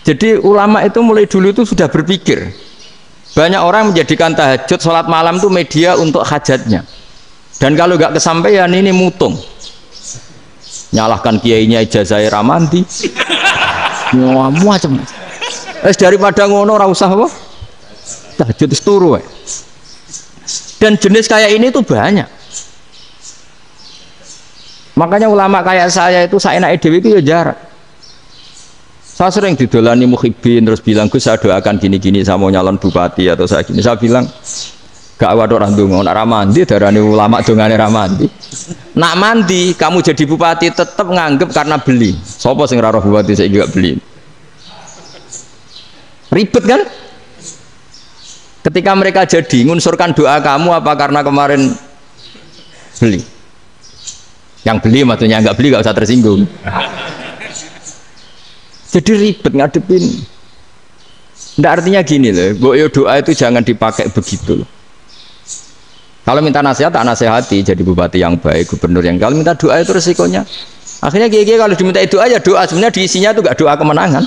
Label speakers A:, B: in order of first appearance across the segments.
A: Jadi ulama itu mulai dulu itu sudah berpikir. Banyak orang menjadikan tahajud, sholat malam itu media untuk hajatnya. Dan kalau nggak kesampaian ini mutung. Nyalahkan kiainya ijazah ramandi. Macam. Daripada ngono ora usah apa? Tahajud turu. Dan jenis kayak ini tuh banyak. Makanya ulama kayak saya itu saenake dhewe itu ya jarak. Saya sering didolani muhibbin terus bilang, Gus saya doakan gini-gini saya mau nyalon bupati atau saya gini. Saya bilang gak waduh orang dongo, nak ramandi darani ulama dongane ramandi. Nak mandi kamu jadi bupati tetap nganggep karena beli. Sopo sing ora bupati saya juga beli. Ribet kan? Ketika mereka jadi ngunsurkan doa kamu apa karena kemarin beli? Yang beli maksudnya nggak beli nggak usah tersinggung. Jadi ribet ngadepin. Nggak artinya gini loh, boyo doa itu jangan dipakai begitu loh. Kalau minta nasihat, tak nasihati jadi bupati yang baik, gubernur yang. Kalau minta doa itu resikonya. Akhirnya gigi kalau diminta doa ya doa, sebenarnya diisinya itu nggak doa kemenangan.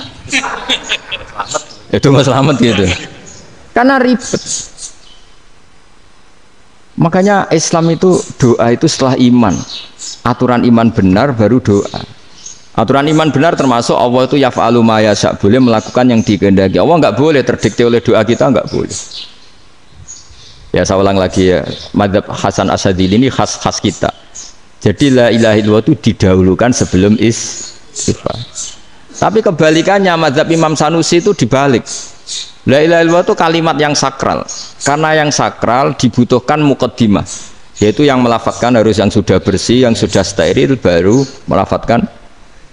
A: Itu nggak selamat gitu. Karena ribet. Makanya Islam itu doa itu setelah iman. Aturan iman benar baru doa. Aturan iman benar termasuk Allah itu yaf'alu ma yasha, boleh melakukan yang dikehendaki. Allah nggak boleh terdikte oleh doa kita, nggak boleh. Ya saya ulang lagi ya, madzhab Hasan Asyadzili ini khas kita. Jadi la ilaha illallah itu didahulukan sebelum istighfar. Tapi kebalikannya madzhab Imam Sanusi itu dibalik. La ilaha illallah itu kalimat yang sakral. Karena yang sakral dibutuhkan muqaddimah, yaitu yang melafadzkan harus yang sudah bersih, yang sudah steril baru melafadzkan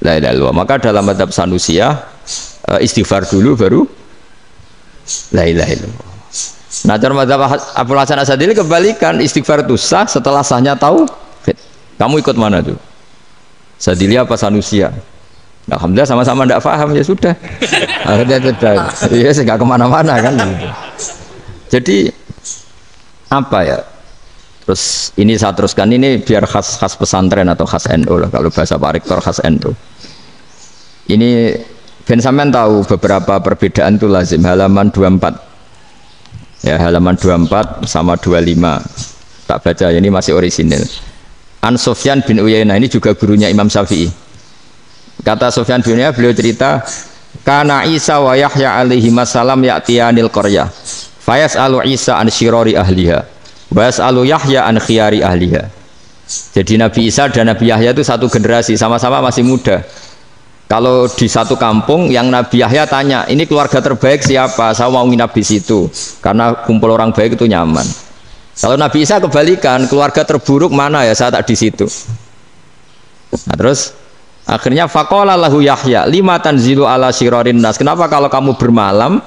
A: la ilaha illallah. Maka dalam madzhab Sanusiyah istighfar dulu baru la ilaha illallah. Nah, cara madzhab Abul Hasan Asyadzili kebalikan, istighfar itu sah setelah sahnya tauhid. Kamu ikut mana tuh? Asyadzili apa Sanusiyah? Alhamdulillah sama-sama tidak paham ya sudah. Akhirnya sudah. Iya, saya nggak kemana-mana kan. Gitu. Jadi apa ya? Terus ini saya teruskan ini biar khas pesantren atau khas NU lah, kalau bahasa Pak Rektor khas NU. Ini Ben sampean tahu beberapa perbedaan itu lazim, halaman 24. Ya, halaman 24 sama 25. Tak baca ini masih orisinil. An Sufyan bin Uyainah, ini juga gurunya Imam Syafi'i. Kata Sufyan bin Uyainah, beliau cerita, kana Isa wa Yahya alaihi masalam ya'tiyanil qaryah. Fayas'alu Isa an syirari ahliha. Was'alu Yahya an khiyari ahliha. Jadi Nabi Isa dan Nabi Yahya itu satu generasi, sama-sama masih muda. Kalau di satu kampung yang Nabi Yahya tanya, ini keluarga terbaik siapa? Saya mau nginap di situ karena kumpul orang baik itu nyaman. Kalau Nabi Isa kebalikan, keluarga terburuk mana ya? Saya tak di situ. Nah, terus akhirnya faqala lahu Yahya lima tanzilu ala syirarin nas. Kenapa kalau kamu bermalam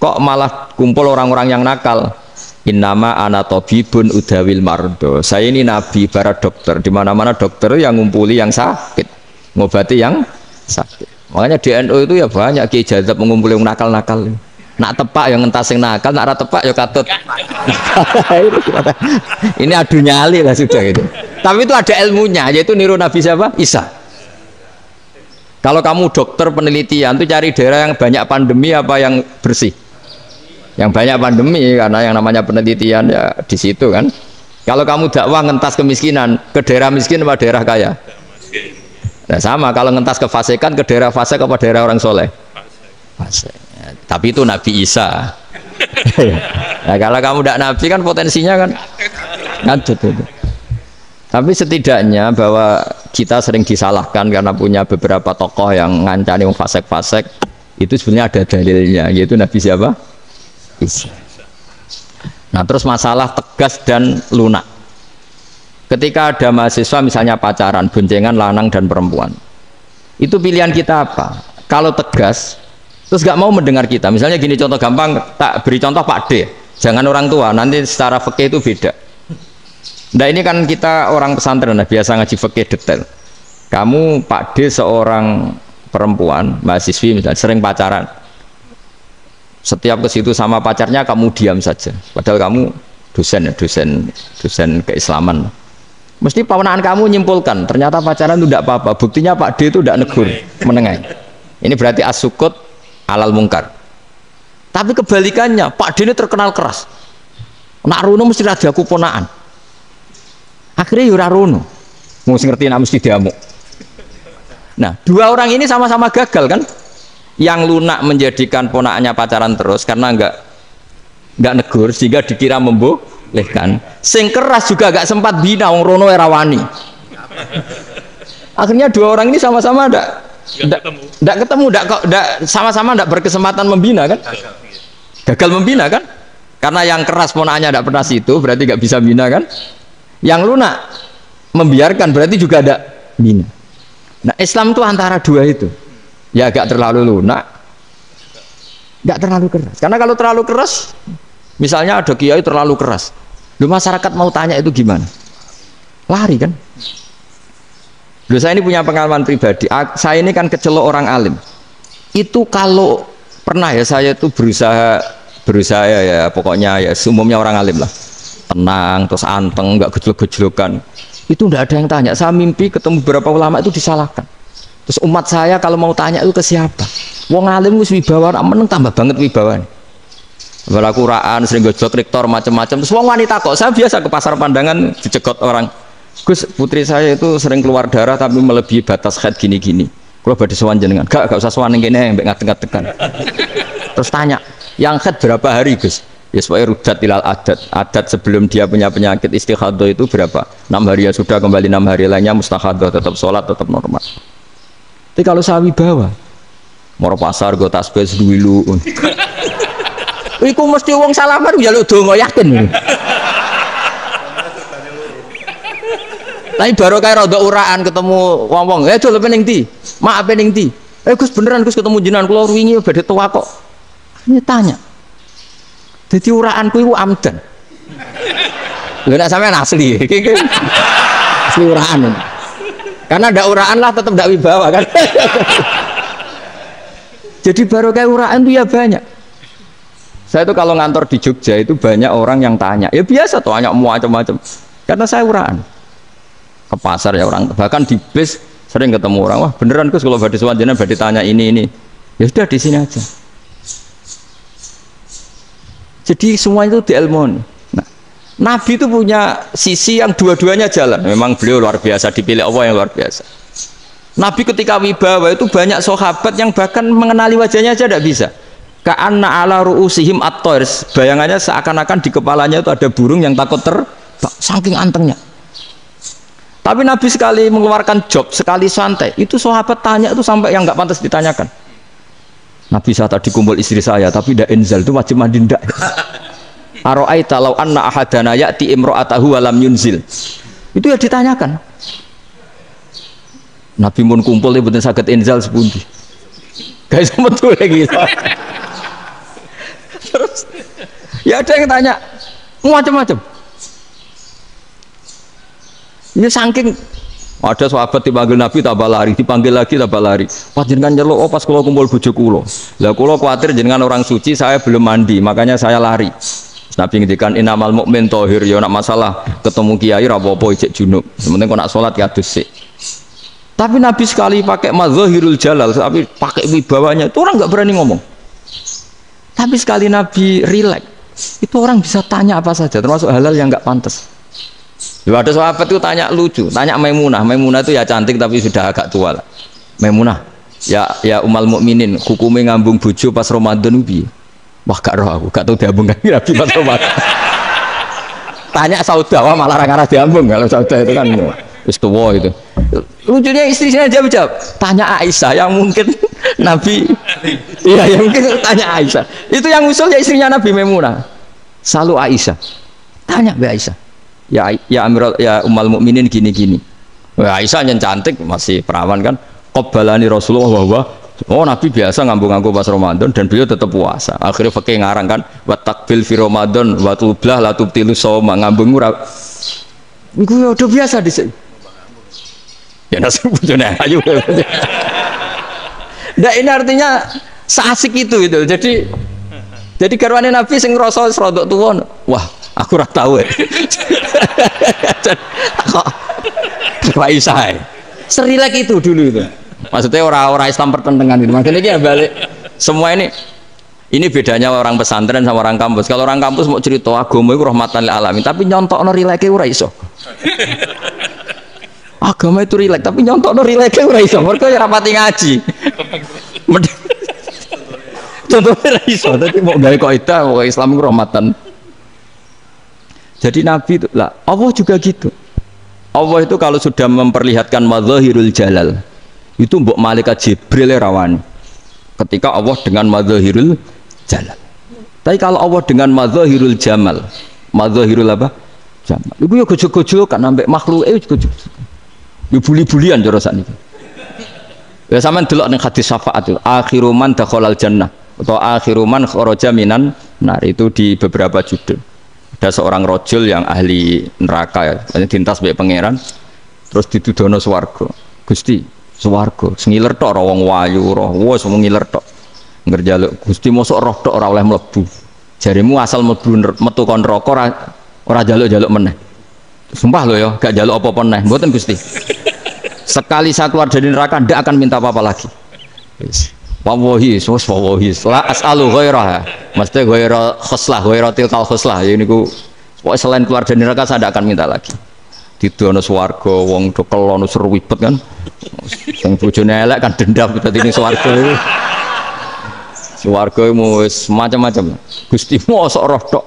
A: kok malah kumpul orang-orang yang nakal? Innama ana tabibun udawil mardo. Saya ini nabi para dokter, di mana-mana dokter yang ngumpuli yang sakit, ngobati yang sakit. Makanya di NU itu ya banyak Ki Jazab mengumpuli yang nakal-nakal. Nak tepak yang entas yang nakal, nak tepak ya katut. Ini adu nyali lah sudah gitu. Tapi itu ada ilmunya, yaitu niru Nabi siapa? Isa. Kalau kamu dokter penelitian itu cari daerah yang banyak pandemi apa yang bersih? Yang banyak pandemi, karena yang namanya penelitian ya di situ kan. Kalau kamu dakwah ngentas kemiskinan, ke daerah miskin apa daerah kaya? Nah sama, kalau ngentas kefasikan ke daerah fasik apa daerah orang soleh? Fasik. Ya, tapi itu Nabi Isa. Nah kalau kamu tidak Nabi kan potensinya kan ngacut itu. Tapi setidaknya bahwa kita sering disalahkan karena punya beberapa tokoh yang ngancani fasik-fasik, itu sebenarnya ada dalilnya, yaitu Nabi siapa? Isa. Nah terus masalah tegas dan lunak. Ketika ada mahasiswa misalnya pacaran, boncengan lanang dan perempuan, itu pilihan kita apa? Kalau tegas, terus gak mau mendengar kita. Misalnya gini contoh gampang, tak beri contoh Pak D, jangan orang tua, nanti secara fikih itu beda. Nah ini kan kita orang pesantren, nah, biasa ngaji fikih detail. Kamu Pak D seorang perempuan, mahasiswi misalnya, sering pacaran. Setiap ke situ sama pacarnya kamu diam saja. Padahal kamu dosen keislaman. Mesti pawanaan kamu nyimpulkan, ternyata pacaran itu tidak apa-apa. Buktinya Pak D itu tidak negur, menengahi. Ini berarti as-sukut alal mungkar. Tapi kebalikannya, Pak Dene terkenal keras. Nak rono mesti ada aku ponaan. Akhirnya yura rono. Mesti ngerti nak mesti diamuk. Nah, dua orang ini sama-sama gagal kan? Yang lunak menjadikan ponaannya pacaran terus karena enggak negur sehingga dikira membolehkan. Sing keras juga enggak sempat bina wong rono era wani. Akhirnya dua orang ini sama-sama enggak ketemu, sama-sama enggak berkesempatan membina kan? Gagal membina kan? Karena yang keras ponaannya enggak pernah situ, berarti enggak bisa bina kan? Yang lunak membiarkan berarti juga ada bina. Nah, Islam itu antara dua itu. Ya agak terlalu lunak, enggak terlalu keras. Karena kalau terlalu keras, misalnya ada kiai terlalu keras, lu masyarakat mau tanya itu gimana? Lari kan? Lu saya ini punya pengalaman pribadi. Saya ini kan kecelok orang alim. Itu kalau pernah ya saya itu berusaha ya pokoknya ya umumnya orang alim lah. Tenang, terus anteng, enggak gejlok-gejlokan. Itu enggak ada yang tanya. Saya mimpi ketemu beberapa ulama itu disalahkan. Terus umat saya kalau mau tanya itu ke siapa? Wong alim wis wibawa, meneng tambah banget wibawan. Bala Quran sering gojlok rektor macam-macam. Terus wong wanita kok saya biasa ke pasar pandangan dicegot orang. Gus, putri saya itu sering keluar darah tapi melebihi batas haid gini-gini. Kalau badhe sowan jenengan, gak usah sowan ning kene mbek ngadeg-ngadegan. Terus tanya, yang haid berapa hari, Gus? Ya supaya rudat ilal adat sebelum dia punya penyakit istihadah itu berapa? 6 hari ya sudah, kembali 6 hari lainnya mustahadah, tetap sholat, tetap normal. Tapi kalau saya wibawa mau pasar go tasbih dulu. Iku mesti wong salaman njaluk donga yakin. Tapi baru kayak rada uraan ketemu wong-wong, dul pening ndi? Mak pening ndi? Gus beneran Gus ketemu jenengan kula wingi badhe tua kok. Ini tanya. Jadi uraanku itu amdan. Lho nek sampean asli. Asli uraan. Karena ndak uraan lah tetap ndak wibawa kan. Jadi baru kayak uraan itu ya banyak. Saya itu kalau ngantor di Jogja itu banyak orang yang tanya. Ya biasa tuh tanya macam-macam. Karena saya uraan. Ke pasar ya orang, bahkan di bis sering ketemu orang, wah beneran Gus kalau badhe sowan jenengan badhe tanya ini. Ya sudah di sini aja. Jadi semua itu diilmoni. Nah, Nabi itu punya sisi yang dua-duanya jalan. Memang beliau luar biasa, dipilih Allah yang luar biasa. Nabi ketika wibawa itu banyak sahabat yang bahkan mengenali wajahnya aja tidak bisa. Ka'anna ala ru'usihim at-toir. Bayangannya seakan-akan di kepalanya itu ada burung yang takut terbang, saking antengnya. Tapi Nabi sekali mengeluarkan job, sekali santai, itu sahabat tanya itu sampai yang nggak pantas ditanyakan. Nabi saya tadi kumpul istri saya, tapi tidak inzal itu wajib mandi ndak. Aro'aita law anna ahadana ya'ti imro'atahu walam yunzil. Itu ya ditanyakan. Nabi mun kumpul itu betul sakit inzal sepundi. Guys betul lagi. Terus ya ada yang tanya macam-macam. Ini saking ada sahabat dipanggil Nabi tambah lari, dipanggil lagi tambah lari. Pas jenengan nyeluk, oh pas kalau kumpul bojo kula. Lah kula kuatir jenengan orang suci, saya belum mandi, makanya saya lari. Nabi ngendikan innamal mukmin thahir, ya nak masalah ketemu kiai ra apa-apa ijek junub. Sementing kok nak salat ya adus sik. Tapi Nabi sekali pakai mazahirul jalal, tapi pakai wibawanya, itu orang nggak berani ngomong. Tapi sekali Nabi rileks, itu orang bisa tanya apa saja, termasuk halal yang nggak pantas. Ada sahabat itu tanya lucu, tanya Maimunah. Maimunah itu ya cantik tapi sudah agak tua lah. Maimunah, ya umal mukminin, hukumnya ngambung bojo pas Ramadan piye? Wah gak roh aku, gak tahu diambung kan Nabi pas Ramadan. Tanya Saudah, wah malah orang-orang diambung. Kalau Saudah itu kan wis tuwa itu. Lucunya istrinya jawab, tanya Aisyah yang mungkin Nabi. Iya, yang mungkin tanya Aisyah. Itu yang usul ya istrinya Nabi Maimunah. Selalu Aisyah. Tanya Mbak Aisyah. Ya Amirul ya umal mukminin gini-gini. Wah Aisyah yang cantik masih perawan kan. Qabbalani Rasulullah bahwa oh Nabi biasa ngambung-ngambung pas Ramadan dan beliau tetap puasa. Akhirnya fakih ngarang kan wa takbil fi Ramadan wa tublah la tubtilu shauma ngambung ora. Iku udah biasa di sini. Ya nasi bojone ayu. Nah ini artinya seasik itu gitu. Jadi garwane Nabi sing ngrasa rodok tuwa. Wah, aku ora tahu. Kok Aisyah. Serilek itu dulu itu. Maksudnya orang-orang Islam pertentangan itu. Makanya dia balik Semua ini bedanya orang pesantren sama orang kampus. Kalau orang kampus mau cerita agama itu rahmatan lil alamin, tapi nyontokno rileke ora iso. Agama itu rilek, tapi nyontokno rileke ora iso. Mergo ya rapati ngaji. Contohnya ora iso, dadi mau gawe kaidah kok Islam itu rahmatan. Jadi Nabi itu lah, Allah juga gitu. Allah itu kalau sudah memperlihatkan madzahirul jalal, itu mbok malaikat Jibril rawani. Ketika Allah dengan madzahirul jalal. Tapi kalau Allah dengan madzahirul jamal, madzahirul apa? Jamal. Iku yo gojo-gojo kan ambek makhluke gojo. Yo buli-bulian cara sakniki. Ya sampean delok ning hadis syafaat itu, akhiru man dakhalal jannah atau akhiru man kharaja minan nar, itu di beberapa judul. Ada seorang rojul yang ahli neraka ya, dintas mbek pangeran, terus ditudono swarga. Gusti, swarga sengiler tok ora wong wayu ora, wis wong ngiler tok. Ngerjaluk Gusti mosok roh tok ora oleh mlebu. Jarimu asal mlebu metu kon neraka ora jaluk-jaluk meneh. Sumpah lho ya, gak jaluk apa-apa meneh. Mboten Gusti. Sekali saya keluar dari neraka ndak akan minta apa-apa lagi. Wis. Wallahi, wallahi, la as'alu ghairaha. Mesti ghaira khoslah, ghaira tilkal khoslah. Ya niku pokoke selain keluar dari neraka saya ndak akan minta lagi. Didono swarga wong do kelon seru wibet kan. Sing bojone elek kan dendam dadi ning swarga. Swarga wis macam-macam. Gusti mosok roh tok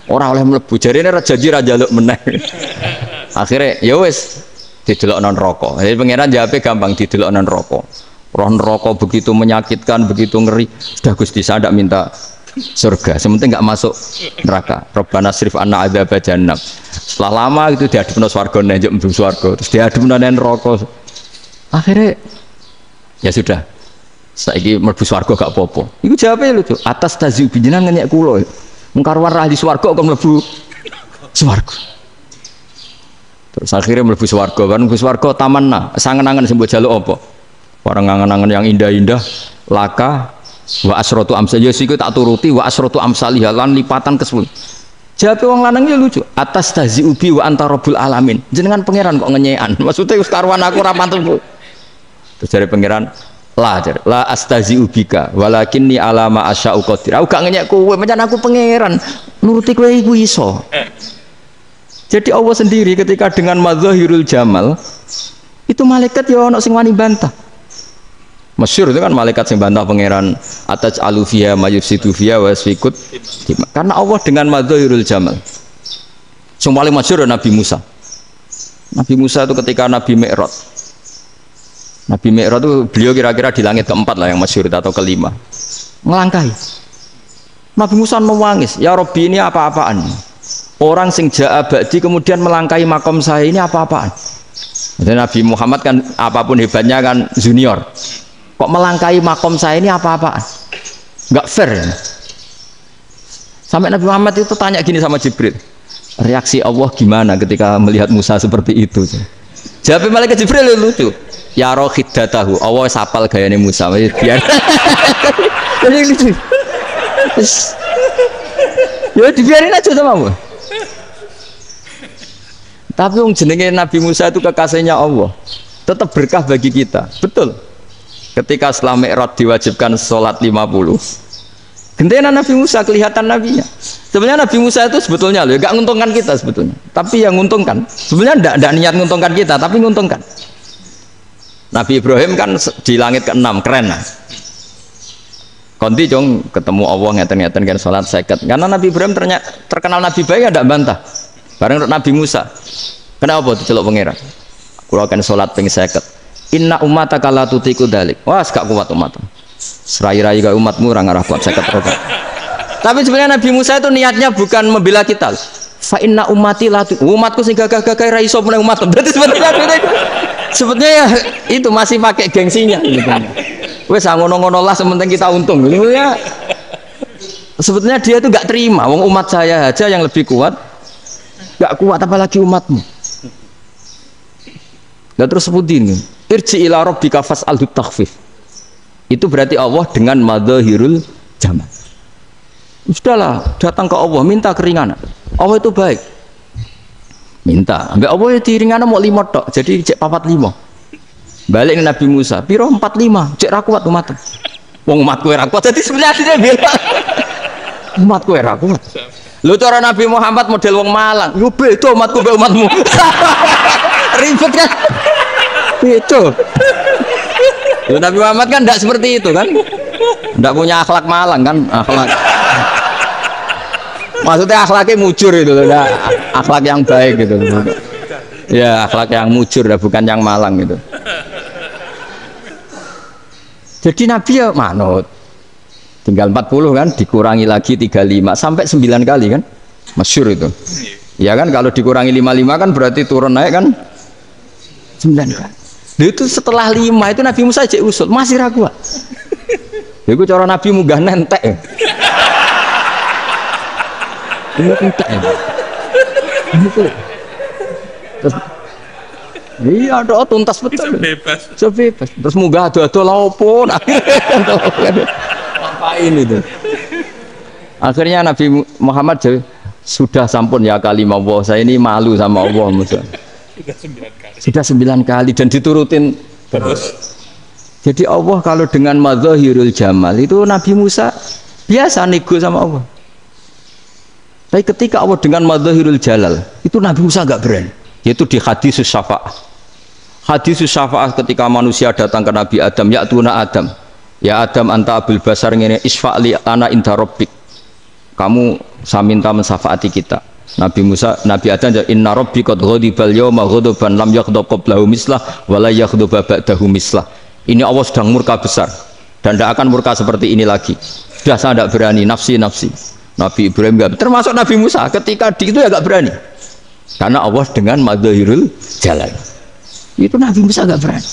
A: ora oleh mlebu. Jarine ra janji ra njaluk meneh. Akhire ya wis didelokno neraka. Jadi pangeran jawabe gampang, didelokno neraka. Roh neraka begitu menyakitkan, begitu ngeri. Sudah Gusti saya tidak minta surga, sementing nggak masuk neraka. Rabbana srif anna adzaba jahannam. Setelah lama itu diadepno swarga njuk mlebu swarga, terus diadepno neraka. Akhirnya ya sudah. Saiki mlebu swarga gak apa-apa. Iku jawabe lucu. Atas taziu jenengan ngenyek kula. Mengkarwan ahli swarga kok mlebu swarga. Terus akhirnya mlebu swarga, kan mlebu swarga tamanna, sangen-angen sing mbok jaluk apa? Orang ngangen-angen yang indah-indah, laka wa asratu amsal, ya siku tak turuti wa asratu amsalih lan lipatan ke-10. Jawab wong lanang ya lucu, atas tazi ubi wa anta rabbul alamin. Jenengan pangeran kok ngenyekan. Maksudnya wis karuan aku ora pantes. Terus dari pangeran, la astazi ubika walakinni alama asya'u qadir. Aku gak ngenyek kowe, pancen aku pangeran. Nuruti kowe iku iso. Jadi Allah sendiri ketika dengan madzahirul jamal itu malaikat ya ono sing wani bantah. Masyhur itu kan malaikat sing bantah pangeran atas alufia mayufsidu fiha wasfikut. Karena Allah dengan madzahirul jamal. Yang paling masyhur Nabi Musa. Nabi Musa itu ketika Nabi Mi'raj. Nabi Mi'raj itu beliau kira-kira di langit keempat lah yang masyhur atau kelima. Ngelangkai. Nabi Musa nangis, ya Rabbi ini apa-apaan? Orang sing ja'a ba'di kemudian melangkai makom saya ini apa-apaan? Dan Nabi Muhammad kan apapun hebatnya kan junior. Kok melangkai makom saya ini apa-apaan? Enggak fair. Sampai Nabi Muhammad itu tanya gini sama Jibril. Reaksi Allah gimana ketika melihat Musa seperti itu? Jawab malaikat Jibril lucu. Ya rohiddatahu. Allah sapal gayane Musa. Biar. Jadi lucu. Ya dibiarin aja sama Allah. Tapi yang jenenge Nabi Musa itu kekasihnya Allah, tetap berkah bagi kita. Betul. Ketika setelah Mi'raj diwajibkan sholat 50, gentenan Nabi Musa kelihatan nabinya. Sebenarnya Nabi Musa itu sebetulnya loh, gak nguntungkan kita sebetulnya. Tapi yang nguntungkan, sebenarnya tidak niat nguntungkan kita, tapi nguntungkan. Nabi Ibrahim kan di langit ke-6, keren lah. Konti jong ketemu Allah ngeten-ngeten kan sholat seket. Karena Nabi Ibrahim terkenal Nabi baik, tidak bantah. Bareng Nabi Musa, kenapa diceluk pangeran? Kula kan salat ping 50. Inna ummataka la tutiku dalik. Wah, gak kuat umat. Serai-rai gak umatmu ora ngarah kuat 50 rokaat. Tapi sebenarnya Nabi Musa itu niatnya bukan membela kita. Fa inna ummati la umatku sing gagah-gagah ra iso meneh umat. Berarti sebetulnya ya, itu masih pakai gengsinya gitu. Wes ngono-ngono lah sementing kita untung. Ya, sebetulnya dia itu gak terima wong umat saya aja yang lebih kuat. Gak kuat apalagi umatmu. Nah terus sebutin irji ila rabbika fas'alhu takhfif. Itu berarti Allah dengan madzahirul jamal. Sudahlah, datang ke Allah minta keringanan. Allah itu baik. Minta, ambek Allah ya diringana mau 5 tok. Jadi cek 45. Balik ke Nabi Musa, piro 45, cek ra kuat umat. Wong umatku ora kuat. Dadi sebenarnya bilang umatku ora kuat. Lho cara Nabi Muhammad model wong Malang. Yo beda umatku mbek umatmu. Ribet kan? Beda. Lho Nabi Muhammad kan enggak seperti itu kan? Enggak punya akhlak Malang kan? Akhlak. Maksudnya akhlaknya mujur itu loh, akhlak yang baik gitu. Ya, akhlak yang mujur bukan yang Malang gitu. Jadi Nabi ya manut. Tinggal 40 kan, dikurangi lagi 35 sampai 9 kali kan. Masyhur itu. Ya kan kalau dikurangi 55 kan berarti turun naik kan 9 kali. Itu setelah 5 itu Nabi Musa aja usul, masih ragu. Itu cara Nabi munggah nentek. Ini entek. Terus iya ada tuntas betul. Bebas. Terus munggah ado-ado lha opo ngapain itu. Akhirnya Nabi Muhammad sudah sampun ya kalimah Allah, saya ini malu sama Allah Musa. Sudah 9 kali dan diturutin terus. Jadi Allah kalau dengan madzahirul jamal itu Nabi Musa biasa nego sama Allah. Tapi ketika Allah dengan madzahirul jalal itu Nabi Musa enggak berani. Yaitu di hadis syafa'ah. Hadis syafa'ah ketika manusia datang ke Nabi Adam, ya tuna Adam. Ya Adam anta abul basar ngene isfa'li ana inda rabbik. Kamu saya minta mensafaati kita. Nabi Musa, Nabi Adam inna rabbi qad ghadibal yawma ghadaban lam yaghdab qablahu mislah wa la yaghdab ba'dahu mislah. Ini Allah sedang murka besar dan tidak akan murka seperti ini lagi. Sudah saya tidak berani, nafsi. Nabi Ibrahim enggak, termasuk Nabi Musa ketika di itu ya enggak berani. Karena Allah dengan madzahirul jalal. Itu Nabi Musa enggak berani.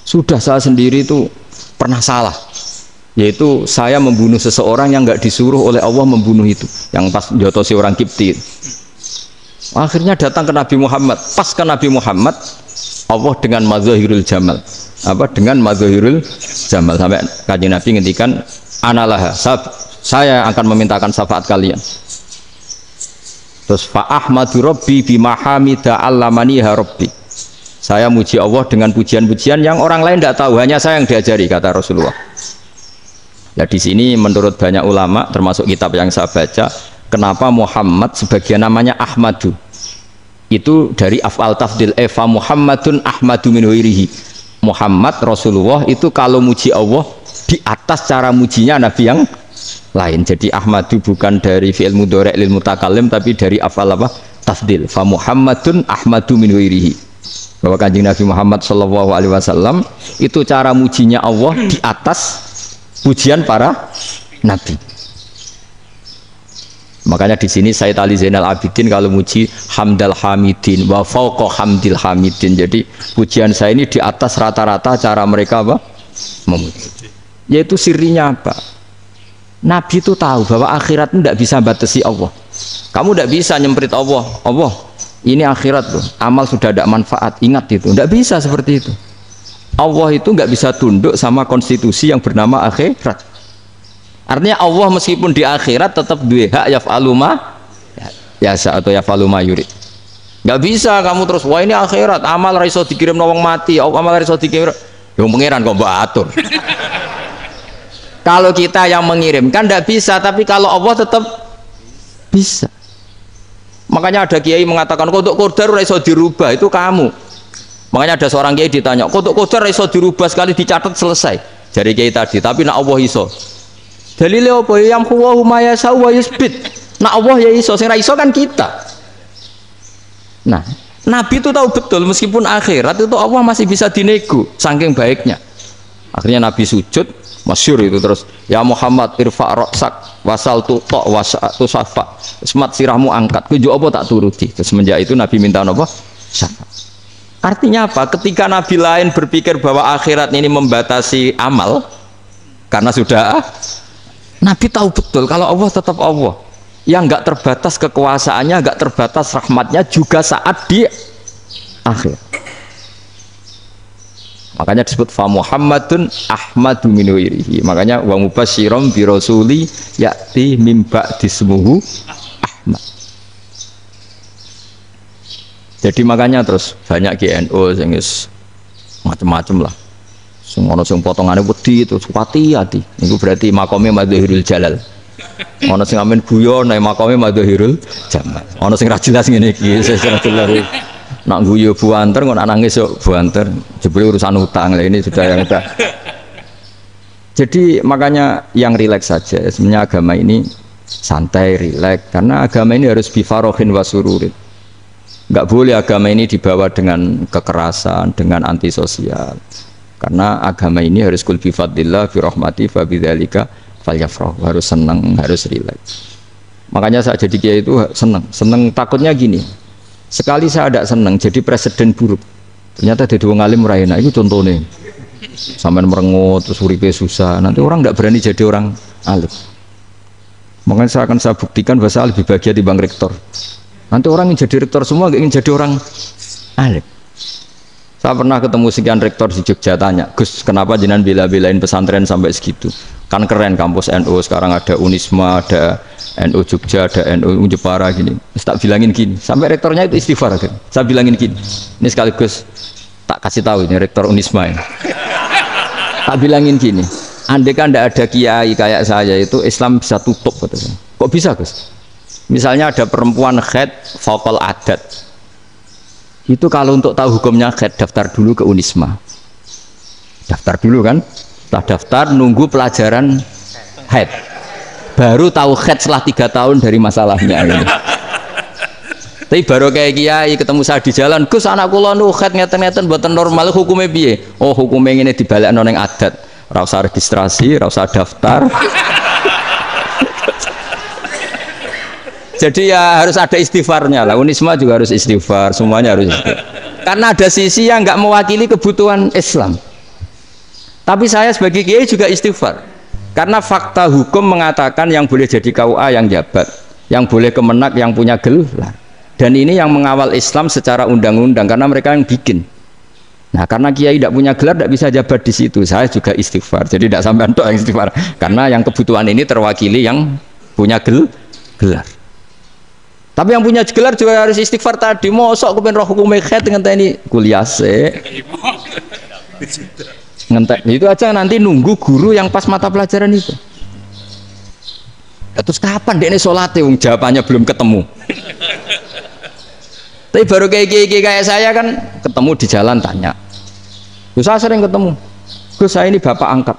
A: Sudah saya sendiri itu pernah salah. Yaitu saya membunuh seseorang yang enggak disuruh oleh Allah membunuh itu. Yang pas jotosi orang Kipti. Akhirnya datang ke Nabi Muhammad. Pas ke Nabi Muhammad Allah dengan madzahirul jamal. Dengan madzahirul jamal sampai Kanjeng Nabi ngendikan analah saya akan memintakan syafaat kalian. Terus fa ahmadu rabbi bima hamida allamaniha rabbi. Saya muji Allah dengan pujian-pujian yang orang lain tidak tahu, hanya saya yang diajari, kata Rasulullah. Ya di sini menurut banyak ulama termasuk kitab yang saya baca, kenapa Muhammad sebagian namanya Ahmadu? Itu dari af'al tafdil fa Muhammadun ahmadu min ghairihi. Muhammad Rasulullah itu kalau muji Allah di atas cara mujinya Nabi yang lain. Jadi Ahmadu bukan dari fi'il mudhari' lil mutakallim tapi dari af'al apa? Tafdil. Fa Muhammadun ahmadu min ghairihi. Bahwa Kanjeng Nabi Muhammad sallallahu alaihi wasallam itu cara mujinya Allah di atas pujian para nabi. Makanya di sini Sayyid Ali Zainal Abidin kalau muji hamdal hamidin wa fauqa hamdil hamidin. Jadi pujian saya ini di atas rata-rata cara mereka apa? Memuji. Yaitu sirinya apa? Nabi itu tahu bahwa akhirat itu tidak bisa batasi Allah. Kamu tidak bisa nyemprit Allah. Allah, ini akhirat loh. Amal sudah tidak manfaat. Ingat itu. Tidak bisa seperti itu. Allah itu nggak bisa tunduk sama konstitusi yang bernama akhirat. Artinya Allah meskipun di akhirat tetap duwe hak yaf'alu ma yasa atau yaf'alu ma yurid. Nggak bisa kamu terus wah ini akhirat amal ra iso dikirim wong mati, amal ra iso dikirim. Yang pangeran kok mbok atur. Kalau kita yang mengirimkan tidak bisa, tapi kalau Allah tetap bisa. Makanya ada kiai mengatakan kodok qadar ora iso dirubah, itu kamu. Makanya ada seorang kiai ditanya, kodok qadar ora iso dirubah sekali dicatat selesai. Jadi kiai tadi, tapi nak Allah iso. Dalile apa? Yang huwa ma yasha wa yusbit. Nak Allah ya iso, sing ra iso kan kita. Nah, Nabi itu tahu betul meskipun akhirat itu Allah masih bisa dinego saking baiknya. Akhirnya Nabi sujud, masyhur itu terus, ya Muhammad irfa' ra'sak wasal tu ta' wasa'tu safa. Semat sirahmu angkat, kujo apa tak turuti. Terus semenjak itu Nabi minta apa? Syafa. Artinya apa? Ketika Nabi lain berpikir bahwa akhirat ini membatasi amal karena sudah Nabi tahu betul kalau Allah tetap Allah yang enggak terbatas kekuasaannya, enggak terbatas rahmatnya juga saat di akhir. Makanya disebut fa Muhammadun ahmadu min ghairihi. Makanya wa mubasysyiran bi rasuli ya'ti mim ba'di ismuhu Ahmad. Jadi makanya terus banyak GNO sing macam-macam lah. Ono sing potongane wedi terus hati-hati. Niku berarti makome Madhahirul Jalal. Ono sing amen guyon nek makome Madhahirul Jamal. Ono sing ra jelas ngene iki, sing ra jelas. Nak guyu buanter kok nak nangis kok buanter. Jebule urusan utang lah ini sudah yang udah. Jadi makanya yang rileks saja. Sebenarnya agama ini santai, rileks karena agama ini harus bifarohin wasururin. Enggak boleh agama ini dibawa dengan kekerasan, dengan antisosial. Karena agama ini harus kul bi fadlillah bi rahmati fa bidzalika falyafrahu, harus senang, harus rileks. Makanya saya jadi kiai itu senang takutnya gini. Sekali saya tidak senang jadi presiden buruk. Ternyata jadi wong alim ora enak, itu contohnya. Sampai merengut terus uripe susah. Nanti orang tidak berani jadi orang alim. Makanya saya buktikan bahwa saya lebih bahagia dibanding rektor. Nanti orang yang jadi rektor semua ingin jadi orang alim. Saya pernah ketemu sekian rektor di Jogja tanya, Gus, kenapa jenengan bela-belain pesantren sampai segitu? Kan keren kampus NU, sekarang ada Unisma, ada NU Jogja, ada NU Jepara gini. Tak bilangin gini, sampai rektornya itu istighfar kan? Saya bilangin gini, ini sekaligus tak kasih tahu ini rektor Unisma ini. Tak bilangin gini, andai kan tidak ada kiai kayak saya itu Islam bisa tutup. Kok bisa Gus? Misalnya ada perempuan haid faqal adat. Itu kalau untuk tahu hukumnya haid daftar dulu ke Unisma. Daftar dulu kan? Setelah daftar nunggu pelajaran haid. Baru tahu haid setelah 3 tahun dari masalahnya ini. Tapi baru kayak kiai ketemu saya di jalan, Gus anak kula nu haid ngeten-ngeten mboten normal hukumnya piye? Oh hukumnya ngene dibalekno ning adat. Ora usah registrasi, ora usah daftar. Jadi ya harus ada istighfarnya lah. Unisma juga harus istighfar, semuanya harus istighfar. Karena ada sisi yang nggak mewakili kebutuhan Islam. Tapi saya sebagai kiai juga istighfar. Karena fakta hukum mengatakan yang boleh jadi KUA yang jabat, yang boleh kemenak yang punya gelar. Dan ini yang mengawal Islam secara undang-undang karena mereka yang bikin. Nah karena kiai tidak punya gelar tidak bisa jabat di situ. Saya juga istighfar. Jadi tidak sampai untuk yang istighfar. Karena yang kebutuhan ini terwakili yang punya gelar. Tapi yang punya gelar juga harus istighfar tadi. Mosok kepen roh hukum haid dengan ini kuliah se. Ngentek itu aja nanti nunggu guru yang pas mata pelajaran itu. Ya, terus kapan dia ini sholatnya? Jawabannya belum ketemu. Tapi baru kayak saya kan ketemu di jalan tanya. Gus saya sering ketemu. Gus saya ini bapak angkat.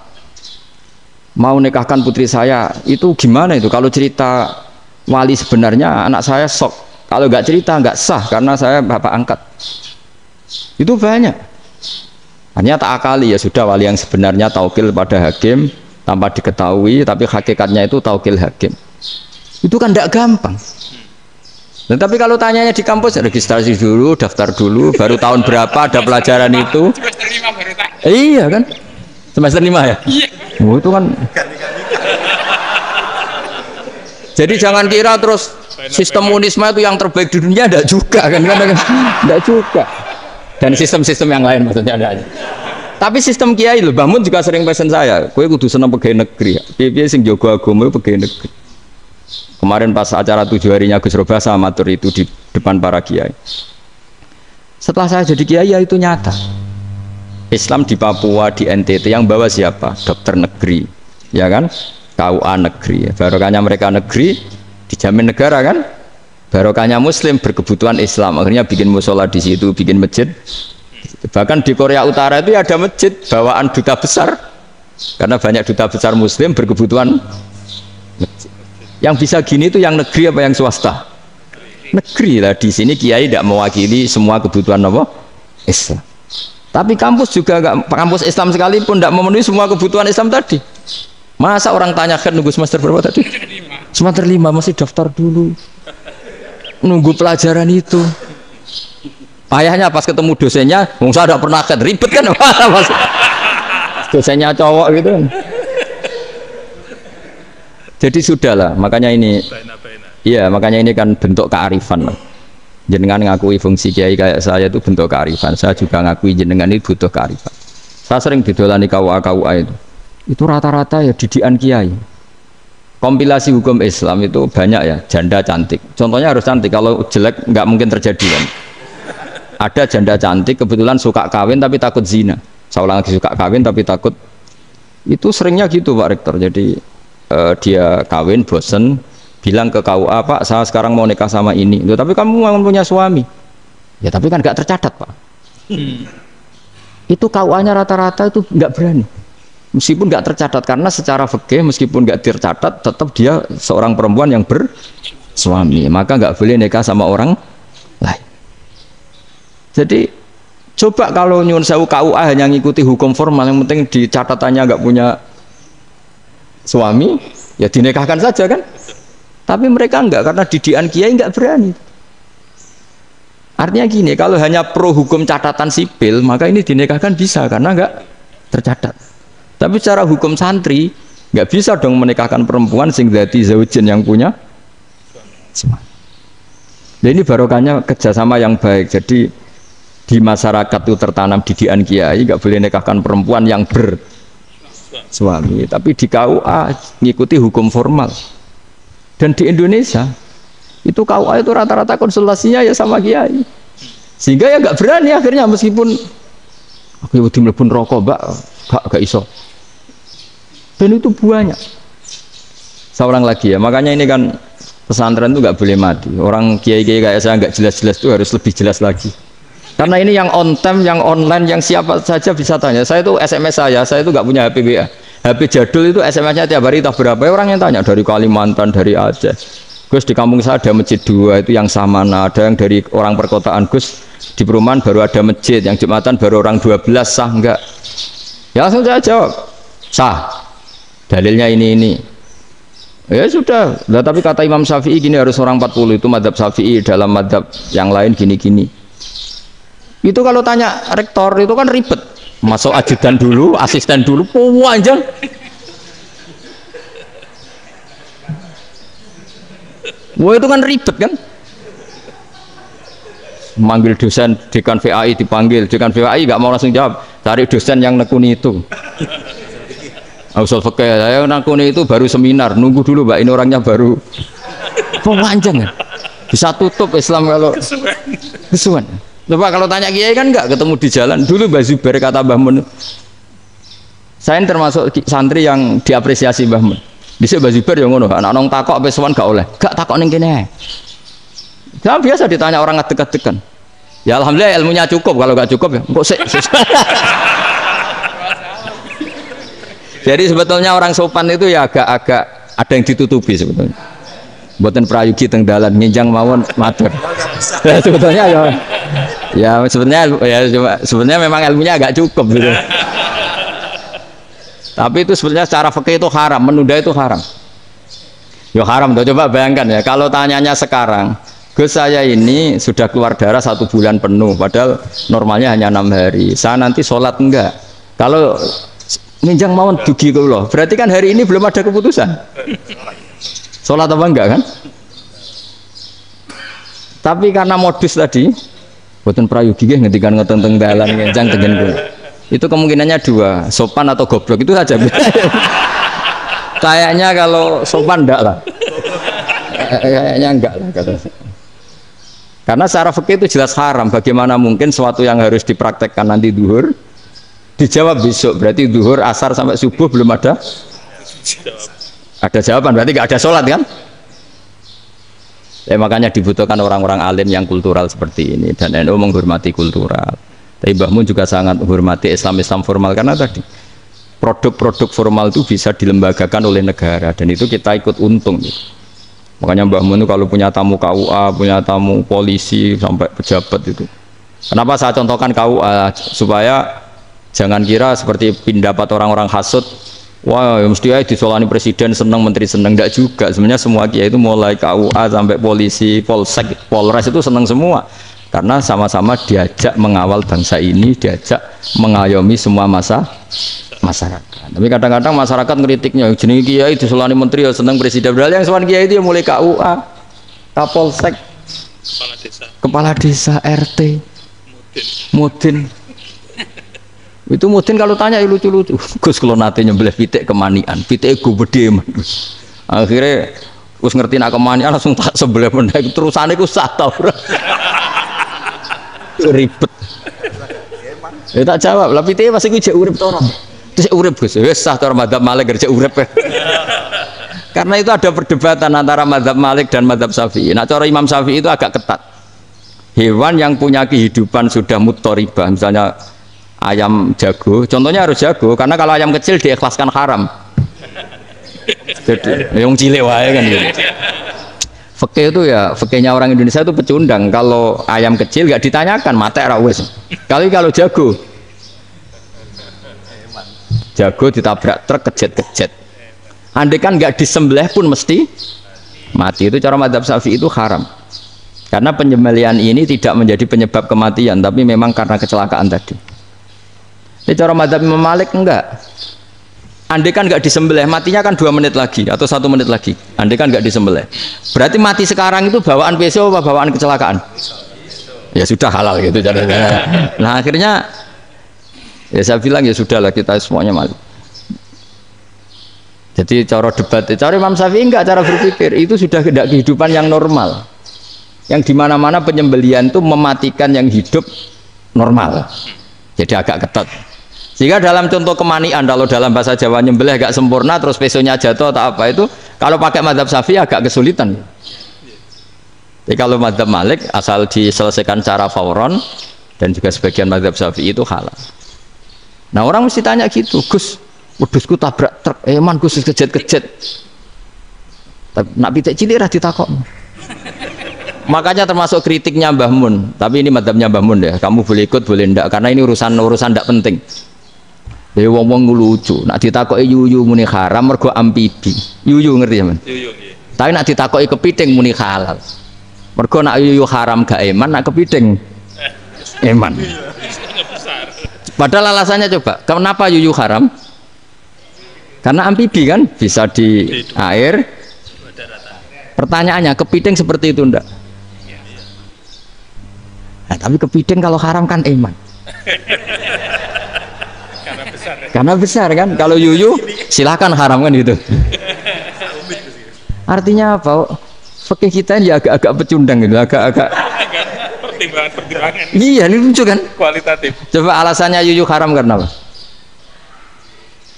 A: Mau nikahkan putri saya itu gimana itu? Kalau cerita wali sebenarnya anak saya sok, kalau nggak cerita nggak sah karena saya bapak angkat. Itu banyak. Hanya tak akali ya sudah wali yang sebenarnya taukil pada hakim tanpa diketahui, tapi hakikatnya itu taukil hakim. Itu kan tidak gampang. Dan tapi kalau tanyanya di kampus registrasi dulu, daftar dulu, baru tahun berapa ada pelajaran itu? Semester 5 baru tak. Iya kan? Semester 5 ya? Iya. Oh, itu kan. Jadi jangan kira terus sistem Unisma itu yang terbaik di dunia, tidak juga kan, tidak juga. Dan sistem-sistem yang lain maksudnya ada aja. Tapi sistem kiai loh, Bangun juga sering pesen saya, kowe kudu seneng pegawai negeri. Piye sing jaga agama pegawai negeri. Kemarin pas acara 7 harinya Gus Roba sama matur itu di depan para kiai. Setelah saya jadi kiai ya itu nyata. Islam di Papua, di NTT yang bawa siapa? Dokter negeri, ya kan? KUA negeri, barokahnya mereka negeri dijamin negara kan, barokahnya Muslim berkebutuhan Islam, akhirnya bikin musola di situ, bikin masjid. Bahkan di Korea Utara itu ada masjid bawaan duta besar, karena banyak duta besar Muslim berkebutuhan masjid. Yang bisa gini itu yang negeri apa yang swasta? Negeri lah. Di sini kiai tidak mewakili semua kebutuhan apa? Islam. Tapi kampus juga enggak, kampus Islam sekalipun tidak memenuhi semua kebutuhan Islam tadi. Masa orang tanya kan nunggu semester berapa tadi? Semester 5 masih daftar dulu. Nunggu pelajaran itu. Ayahnya pas ketemu dosennya, saya tidak pernah kan ribet kan? Dosennya cowok gitu. Jadi sudahlah, makanya ini. Iya, makanya ini kan bentuk kearifan. Jenengan ngakui fungsi kiai kayak saya itu bentuk kearifan. Saya juga ngakui jenengan ini butuh kearifan. Saya sering didolani KUA itu. Itu rata-rata ya didikan kiai. Kompilasi hukum Islam itu banyak ya, janda cantik. Contohnya harus cantik, kalau jelek nggak mungkin terjadi kan. Ada janda cantik kebetulan suka kawin tapi takut zina. Seorang lagi suka kawin tapi takut. Itu seringnya gitu Pak Rektor. Jadi dia kawin bosen, bilang ke KUA, Pak saya sekarang mau nikah sama ini. Loh, tapi kamu mau punya suami. Ya tapi kan nggak tercatat Pak. Itu KUA-nya rata-rata itu nggak berani. Meskipun nggak tercatat, karena secara fikih meskipun nggak tercatat tetap dia seorang perempuan yang bersuami, maka nggak boleh nikah sama orang lain. Jadi coba kalau nyun sewu KUA hanya ngikuti hukum formal, yang penting di catatannya nggak punya suami, ya dinikahkan saja kan. Tapi mereka enggak, karena didikan kiai nggak berani. Artinya gini, kalau hanya pro hukum catatan sipil, maka ini dinikahkan bisa karena nggak tercatat. Tapi secara hukum santri nggak bisa dong menikahkan perempuan sing dzati zaujin yang punya suami. Jadi ini barokahnya kerjasama yang baik. Jadi di masyarakat itu tertanam didikan kiai, nggak boleh nikahkan perempuan yang bersuami. Tapi di KUA ngikuti hukum formal. Dan di Indonesia itu KUA itu rata-rata konsultasinya ya sama kiai. Sehingga ya nggak berani akhirnya, meskipun aku wedi mlebu rokok mbak, gak iso. Dan itu banyak. Seorang lagi ya, makanya ini kan pesantren itu nggak boleh mati. Orang kiai-kiai kayak saya nggak jelas-jelas itu harus lebih jelas lagi. Karena ini yang on time, yang online, yang siapa saja bisa tanya. Saya itu SMS saya itu nggak punya HP WA. HP jadul itu SMS-nya tiap hari tak berapa. Orang yang tanya dari Kalimantan, dari Aceh. Gus di kampung saya ada masjid 2 itu yang Samana, ada yang dari orang perkotaan. Gus di perumahan baru ada masjid, yang Jumatan baru orang 12, sah enggak? Ya langsung saya jawab, sah. Dalilnya ini. Ya sudah. Nah, tapi kata Imam Syafi'i gini, harus orang 40, itu madzhab Syafi'i, dalam madzhab yang lain gini-gini. Itu kalau tanya rektor itu kan ribet. Masuk ajudan dulu, asisten dulu, panjang. Wah itu kan ribet kan? Manggil dosen dekan VAI, dipanggil dekan VAI nggak mau langsung jawab, cari dosen yang nekuni itu. Usul fikih saya nekuni itu baru seminar, nunggu dulu mbak, ini orangnya baru. Panjang kan? Bisa tutup Islam kalau kesuwen. Coba kalau tanya kiai kan nggak ketemu di jalan. Dulu Mbah Zubair kata Mbah Mun, saya termasuk santri yang diapresiasi Mbah Mun. Bisa Mbah Zubair yang ngono, anak nong takok pesuan gak oleh, gak takok neng kene. Jangan biasa ditanya orang ngadeg-adegan. Ya alhamdulillah ilmunya cukup, kalau gak cukup ya kok sik. Jadi sebetulnya orang sopan itu ya agak-agak ada yang ditutupi sebetulnya. Buatan prayogi teng dalan nginjang mawon matur. Ya, sebetulnya ya sebenarnya memang ilmunya agak cukup gitu. Tapi itu sebenarnya secara fikih itu haram, menunda itu haram. Ya haram tuh, coba bayangkan ya, kalau tanyanya sekarang, Gus saya ini sudah keluar darah 1 bulan penuh, padahal normalnya hanya 6 hari. Saya nanti sholat enggak? Kalau ninjang mawon dugi kula, berarti kan hari ini belum ada keputusan. Sholat apa enggak kan? Tapi karena modus tadi, boten prayogi nggih ngendikan ngoten teng dalan ninjang tengen kula. Itu kemungkinannya 2, sopan atau goblok, itu saja. Kayaknya kalau sopan enggak lah. Kayaknya enggak lah kata. Karena secara fikih itu jelas haram. Bagaimana mungkin suatu yang harus dipraktekkan nanti duhur dijawab besok, berarti duhur, asar sampai subuh belum ada jawaban, berarti nggak ada sholat kan? Ya, makanya dibutuhkan orang-orang alim yang kultural seperti ini, dan NU menghormati kultural. Tapi Mbah Mun juga sangat menghormati Islam formal, karena tadi produk-produk formal itu bisa dilembagakan oleh negara, dan itu kita ikut untung gitu. Makanya Mbah Mun itu kalau punya tamu KUA, punya tamu polisi sampai pejabat itu. Kenapa saya contohkan KUA? Supaya jangan kira seperti pendapat orang-orang hasud, wah ya mesti aja disolani presiden seneng, menteri seneng. Enggak juga. Sebenarnya semua kiai itu mulai KUA sampai polisi, polsek, polres itu seneng semua. Karena sama-sama diajak mengawal bangsa ini, diajak mengayomi semua masyarakat. Tapi kadang-kadang masyarakat ngeritiknya, jenenge kiai disolani menteri ya seneng, presiden. Padahal yang sowan kiai itu ya mulai KUA, Kapolsek, kepala desa, RT, Mudin. Itu Mudin kalau tanya ya lucu-lucu. Gus kalau nate nyembelih pitik kemanian, pitik ego gede. Akhirnya Gus ngerti nak kemanian langsung tak sebelah meneh, terusane ku sah ta ora. Ribet. Ya tak jawab, lah pite masih gue urip to ora. Terus urip Gus, wis sah cara madzhab Malik kerja urip. Karena itu ada perdebatan antara madzhab Malik dan madzhab Syafi'i. Nah, cara Imam Syafi'i itu agak ketat. Hewan yang punya kehidupan sudah muttoribah, misalnya ayam jago, contohnya harus jago, karena kalau ayam kecil diikhlaskan haram. Jadi, yang cilik wae kan gitu. Fikih itu ya, fikihnya orang Indonesia itu pecundang. Kalau ayam kecil nggak ditanyakan, mate ra wis. Kalau jago ditabrak truk kejet-kejet. Andai kan nggak disembelih pun mesti mati. Itu cara madzhab Syafi'i itu haram. Karena penyembelihan ini tidak menjadi penyebab kematian, tapi memang karena kecelakaan tadi. Ini cara madzhab Imam Malik enggak. Andai kan nggak disembelih, matinya kan 2 menit lagi atau 1 menit lagi. Andai kan nggak disembelih, berarti mati sekarang itu bawaan pisau apa bawaan kecelakaan? Ya sudah halal gitu caranya. Nah akhirnya ya saya bilang ya sudahlah kita semuanya malu. Jadi cara debat, cara Imam Syafi'i enggak, cara berpikir itu sudah tidak kehidupan yang normal. Yang dimana-mana penyembelihan itu mematikan yang hidup normal. Jadi agak ketat. Sehingga dalam contoh kemanian, kalau dalam bahasa Jawa nyembelih agak sempurna terus pesonya jatuh atau apa itu, kalau pakai madzhab Syafi'i agak kesulitan. Jadi kalau madzhab Malik asal diselesaikan secara fauron dan juga sebagian madzhab Syafi'i itu halal. Nah orang mesti tanya gitu, Gus, wedhusku tabrak truk, man Gus kejet-kejet. Nak pitik cilik ra ditakok. Makanya termasuk kritiknya Mbah Mun, tapi ini madzhabnya Mbah Mun ya, kamu boleh ikut boleh ndak, karena ini urusan ndak penting. Ya wong-wong lucu, nak ditakoki yuyu muni haram mergo amfibi. Yuyu ngerti ya, Man? Yuyu nggih. Tapi nak ditakoki kepiting muni halal. Mergo nak yuyu haram gak eman, nak kepiting eman. Padahal alasannya coba, kenapa yuyu haram? Karena amfibi kan bisa di air. Pertanyaannya, kepiting seperti itu ndak? Nah, tapi kepiting kalau haram kan eman. Karena besar kan, kalau yuyu silahkan haram kan gitu. Artinya apa? Fikih kita ini agak-agak pecundang gitu, agak-agak pertimbangan. Iya, ini lucu kan? Kualitatif. Coba alasannya yuyu haram karena apa?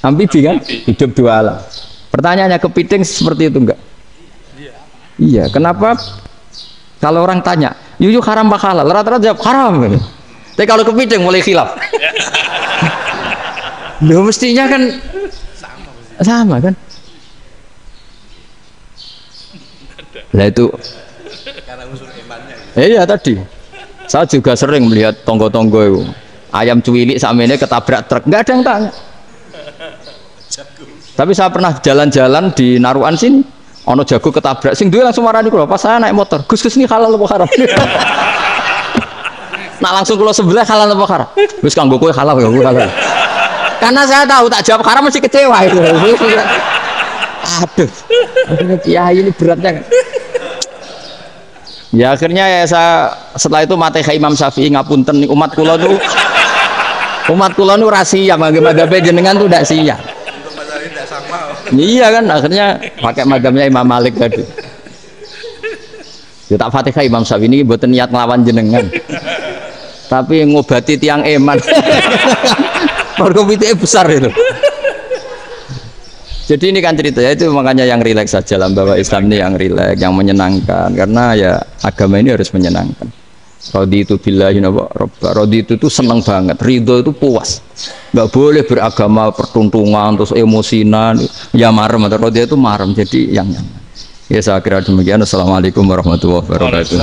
A: Amfibi kan, hidup 2 alam. Pertanyaannya, kepiting seperti itu enggak? Iya, kenapa? Kalau orang tanya, yuyu haram apa halal? Rata-rata jawab haram gitu. Tapi kalau kepiting mulai khilaf. Loh mestinya kan sama kan? Lah itu karena unsur imannya. Iya tadi. Saya juga sering melihat tonggo-tonggo itu. Ayam cuwilik sakmene ketabrak truk, enggak ada yang tanya. Tapi saya pernah jalan-jalan di Narukan sini, ono jago ketabrak, sing duwe langsung marani kula, pas saya naik motor. Gus ini halal apa haram? Nak langsung kula sebelah halal apa haram? Wis kanggo kowe halal ya kowe halal. Karena saya tahu tak jawab haram mesti kecewa itu. Aduh, kiai ini beratnya kan. Ya akhirnya ya saya setelah itu mateka Imam Syafi'i ngapunten umat kula tuh rahasia madzhab jenengan tuh tidak siap. Iya kan akhirnya pakai madzhabnya Imam Malik tadi. Ya tak Fatihah Imam Syafi'i ini mboten niat nglawan jenengan. Tapi ngobati tiang eman. Mergo pitike besar itu. Jadi ini kan ceritanya itu, makanya yang rileks saja lah, bahwa Islam ini yang rileks, yang menyenangkan, karena ya agama ini harus menyenangkan. Raditu billahi robba, raditu itu seneng banget, ridho itu puas, nggak boleh beragama pertuntungan terus emosinan, ya marem atau raditu itu marem, jadi yang nyaman. Ya saya kira demikian. Assalamualaikum warahmatullahi wabarakatuh.